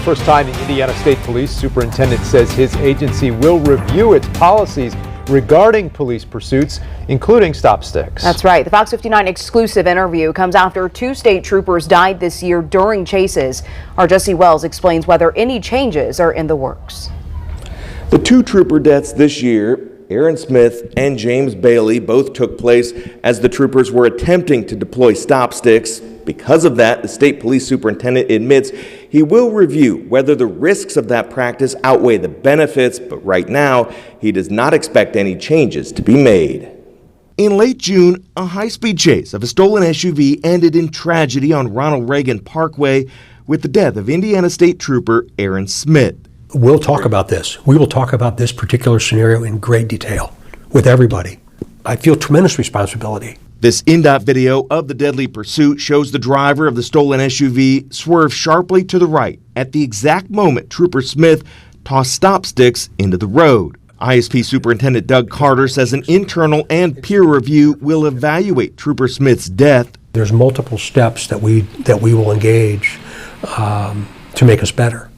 first time, the Indiana State Police Superintendent says his agency will review its policies regarding police pursuits, including stop sticks. That's right. The Fox 59 exclusive interview comes after 2 state troopers died this year during chases. Our Jesse Wells explains whether any changes are in the works. The 2 trooper deaths this year, Aaron Smith and James Bailey, both took place as the troopers were attempting to deploy stop sticks. Because of that, the state police superintendent admits he will review whether the risks of that practice outweigh the benefits, but right now, he does not expect any changes to be made. In late June, a high-speed chase of a stolen SUV ended in tragedy on Ronald Reagan Parkway with the death of Indiana State Trooper Aaron Smith. We'll talk about this. We will talk about this particular scenario in great detail with everybody. I feel tremendous responsibility. This INDOT video of the deadly pursuit shows the driver of the stolen SUV swerve sharply to the right at the exact moment Trooper Smith tossed stop sticks into the road. ISP Superintendent Doug Carter says an internal and peer review will evaluate Trooper Smith's death. There's multiple steps that we will engage to make us better.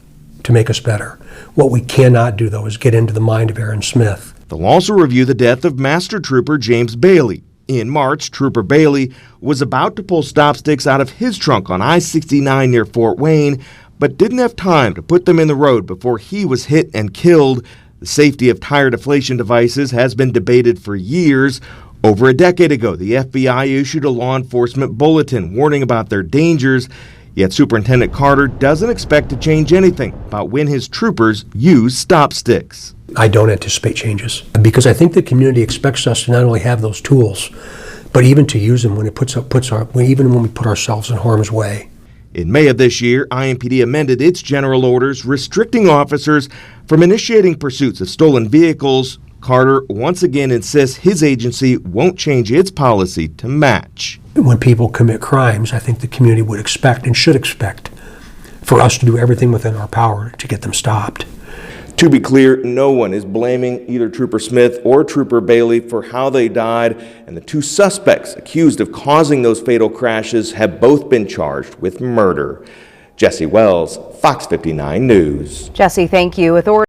What we cannot do, though, is get into the mind of Aaron Smith. They'll also review the death of Master Trooper James Bailey. In March, Trooper Bailey was about to pull stop sticks out of his trunk on I-69 near Fort Wayne, but didn't have time to put them in the road before he was hit and killed. The safety of tire deflation devices has been debated for years. Over a decade ago, the FBI issued a law enforcement bulletin warning about their dangers. Yet Superintendent Carter doesn't expect to change anything about when his troopers use stop sticks. I don't anticipate changes because I think the community expects us to not only have those tools, but even to use them when even when we put ourselves in harm's way. In May of this year, IMPD amended its general orders restricting officers from initiating pursuits of stolen vehicles. Carter once again insists his agency won't change its policy to match. When people commit crimes, I think the community would expect and should expect for us to do everything within our power to get them stopped. To be clear, no one is blaming either Trooper Smith or Trooper Bailey for how they died, and the 2 suspects accused of causing those fatal crashes have both been charged with murder. Jesse Wells, Fox 59 News. Jesse, thank you. Authorities